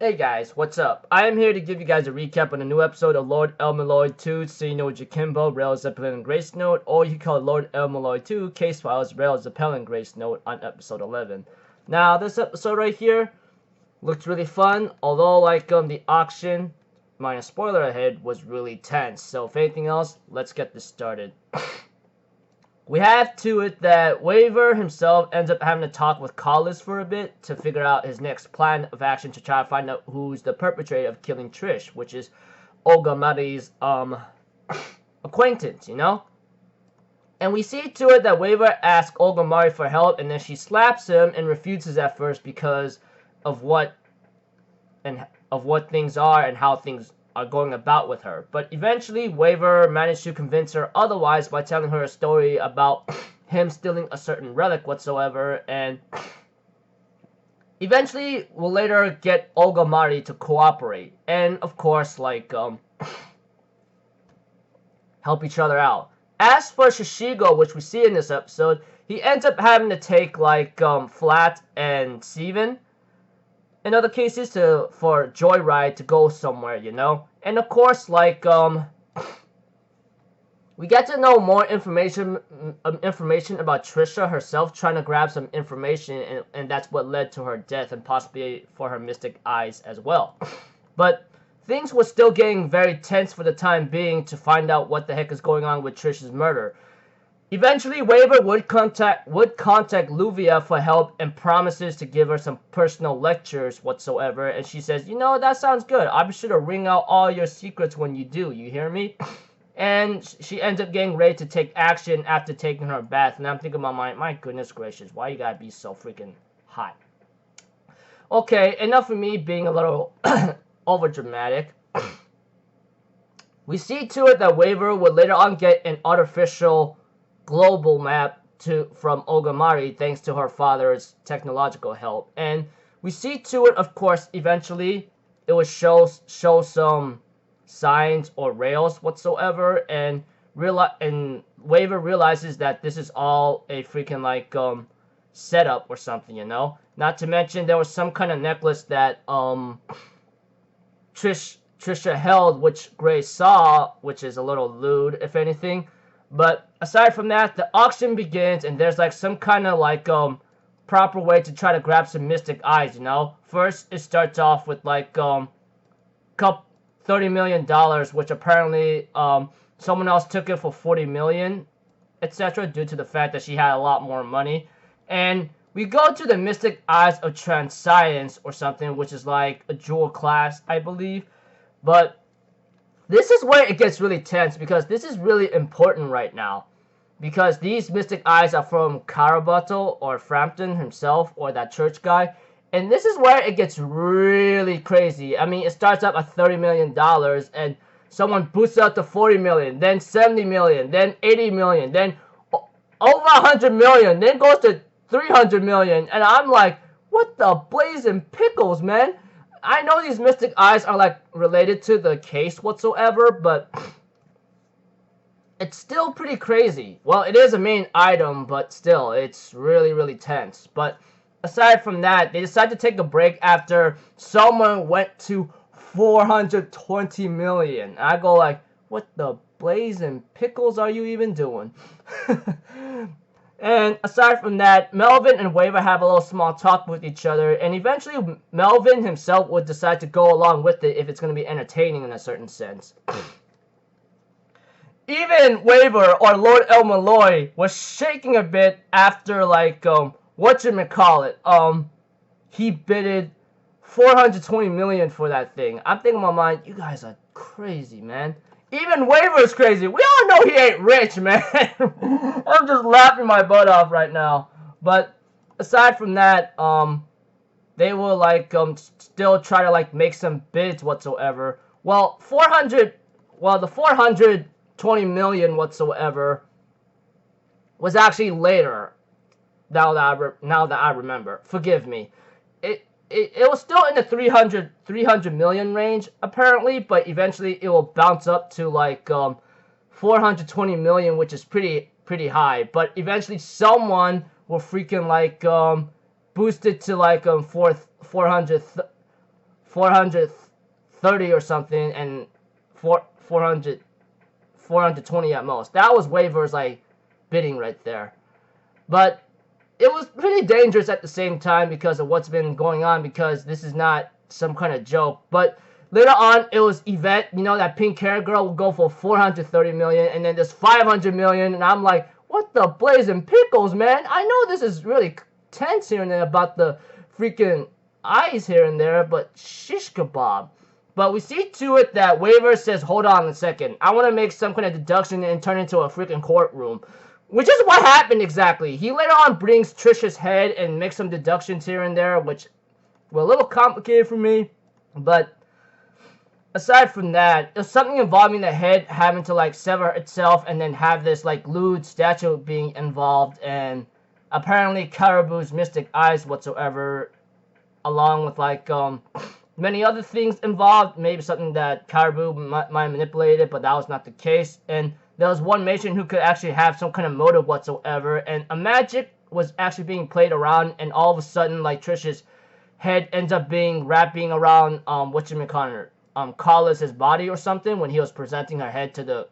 Hey guys, what's up? I am here to give you guys a recap on a new episode of Lord El-Melloi 2, Jikenbo, Rail, Zeppelin, and Grace Note, or you can call it Lord El-Melloi 2, Case Files, Rail, Zeppelin, Grace Note on episode 11. Now, this episode right here looked really fun, although the auction, minus spoiler ahead, was really tense. So if anything else, let's get this started. We have to it that Waver himself ends up having to talk with Collis for a bit to figure out his next plan of action to try to find out who's the perpetrator of killing Trish, which is Olga Mari's acquaintance, you know? And we see to it that Waver asks Olga Mari for help, and then she slaps him and refuses at first because of what things are and how things are going about with her. But eventually, Waver managed to convince her otherwise by telling her a story about him stealing a certain relic whatsoever, and eventually we'll later get Olga Mari to cooperate, and of course, help each other out. As for Shishigo, which we see in this episode, he ends up having to take Flat and Steven in other cases for Joyride to go somewhere, you know? And of course, we get to know more information about Trisha herself trying to grab some information, and that's what led to her death and possibly for her mystic eyes as well. But things were still getting very tense for the time being to find out what the heck is going on with Trisha's murder. Eventually, Waver would contact Luvia for help and promises to give her some personal lectures whatsoever. And she says, you know, that sounds good. I'll be sure to wring out all your secrets when you do. You hear me? And she ends up getting ready to take action after taking her bath. And I'm thinking about my goodness gracious, why you gotta be so freaking hot? Okay, enough of me being a little over dramatic. We see to it that Waver would later on get an artificial global map from Olga Mari thanks to her father's technological help, and we see to it, of course, eventually it would show some signs or rails whatsoever, and Waver realizes that this is all a freaking setup or something, you know. Not to mention there was some kind of necklace that Trisha held, which Grace saw, which is a little lewd, if anything. But aside from that, the auction begins, and there's some kind of proper way to try to grab some mystic eyes, you know. First, it starts off with $30 million, which apparently someone else took it for $40 million, etc., due to the fact that she had a lot more money. And we go to the mystic eyes of Transcience or something, which is like a jewel class, I believe. But this is where it gets really tense, because this is really important right now. Because these mystic eyes are from Carabato or Frampton himself, or that church guy. And this is where it gets really crazy. I mean, it starts up at $30 million, and someone boosts up to $40 million, then $70 million, then $80 million, then over $100 million, then goes to $300 million. And I'm like, what the blazing pickles, man? I know these mystic eyes are related to the case whatsoever, but it's still pretty crazy. Well, it is a main item, but still, it's really, really tense. But aside from that, they decided to take a break after someone went to 420 million. I go what the blazing pickles are you even doing? And aside from that, Melvin and Waver have a little small talk with each other, and eventually Melvin himself would decide to go along with it if it's going to be entertaining in a certain sense. Even Waver, or Lord El-Melloi, was shaking a bit after he bidded 420 million for that thing. I'm thinking in my mind, you guys are crazy, man. Even Waver's crazy. We all know he ain't rich, man. I'm just laughing my butt off right now. But aside from that, they will still try to make some bids whatsoever. Well, the 420 million whatsoever was actually later. Now that I remember, forgive me. It was still in the 300 million range apparently, but eventually it will bounce up to 420 million, which is pretty high. But eventually someone will freaking boost it to 430 430 or something, and 420 at most. That was Waver's like bidding right there. But it was pretty dangerous at the same time because of what's been going on, because this is not some kind of joke. But later on, it was Yvette, you know, that pink hair girl, will go for 430 million, and then there's 500 million, and I'm like, what the blazing pickles, man? I know this is really tense here and there about the freaking eyes here and there, but shish kebab. But we see to it that Waver says, hold on a second, I want to make some kind of deduction and turn into a freaking courtroom. Which is what happened exactly. He later on brings Trisha's head and makes some deductions here and there, which were a little complicated for me. But aside from that, it was something involving the head having to like sever itself and then have this like lewd statue being involved, and apparently Caribou's mystic eyes whatsoever, along with like many other things involved. Maybe something that Caribou might manipulate it, but that was not the case. And there was one matron who could actually have some kind of motive whatsoever, and a magic was actually being played around, and all of a sudden, like, Trisha's head ends up being wrapping around Carlos's body or something when he was presenting her head to the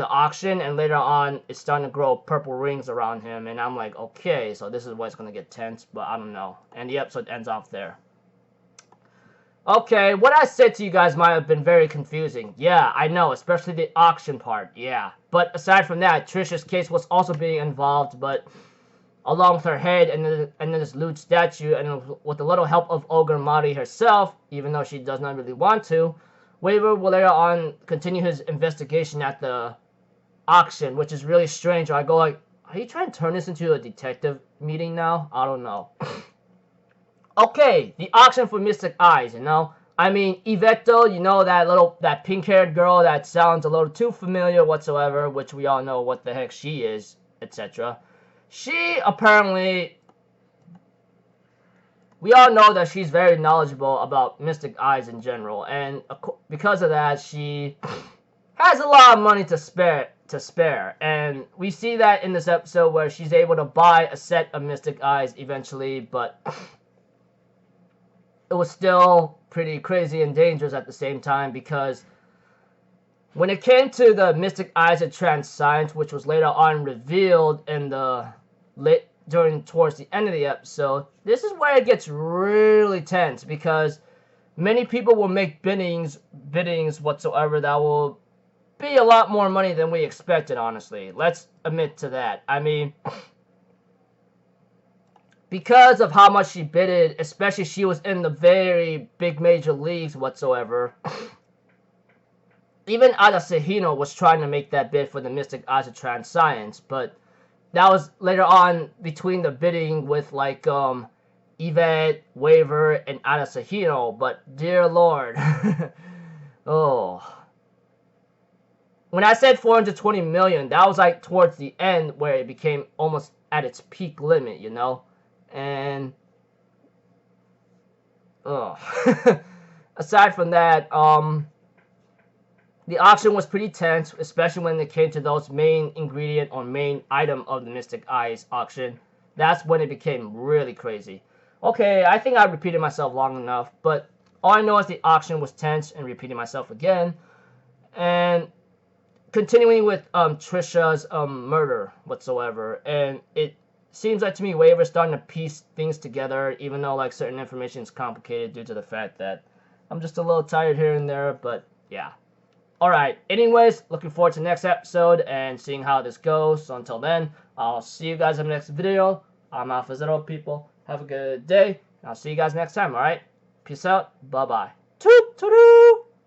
auction, and later on it's starting to grow purple rings around him, and I'm like, okay, so this is where it's gonna get tense, but I don't know. And the episode ends off there. Okay, what I said to you guys might have been very confusing. Yeah, I know, especially the auction part, yeah. But aside from that, Trisha's case was also being involved, but along with her head and then this lewd statue, and with a little help of Ogre Mari herself, even though she does not really want to, Waver will later on continue his investigation at the auction, which is really strange. I go like, are you trying to turn this into a detective meeting now? I don't know. Okay, the auction for Mystic Eyes, you know? I mean, Yvette, you know, that pink-haired girl that sounds a little too familiar whatsoever, which we all know what the heck she is, etc. She apparently, we all know that she's very knowledgeable about Mystic Eyes in general, and because of that, she has a lot of money to spare, and we see that in this episode where she's able to buy a set of Mystic Eyes eventually, but it was still pretty crazy and dangerous at the same time, because when it came to the Mystic Eyes of Transcience, which was later on revealed in the towards the end of the episode, this is where it gets really tense, because many people will make biddings whatsoever that will be a lot more money than we expected, honestly. Let's admit to that. I mean, because of how much she bidded, especially she was in the very big major leagues whatsoever, even Adasahino was trying to make that bid for the Mystic Eyes of Transcience, but that was later on between the bidding with like Yvette, Waver, and Adasahino. But dear Lord, oh, when I said 420 million, that was like towards the end where it became almost at its peak limit, you know. And aside from that, the auction was pretty tense, especially when it came to those main ingredient or main item of the Mystic Eyes auction. That's when it became really crazy. Okay, I think I repeated myself long enough, but all I know is the auction was tense, and repeating myself again. And continuing with Trisha's murder whatsoever, and it seems like to me Waver's starting to piece things together, even though like certain information is complicated due to the fact that I'm just a little tired here and there, but yeah. Alright, anyways, looking forward to the next episode and seeing how this goes. So until then, I'll see you guys in the next video. I'm Alpha Zero, people. Have a good day, and I'll see you guys next time, alright? Peace out, bye-bye. Toot-toot-toot!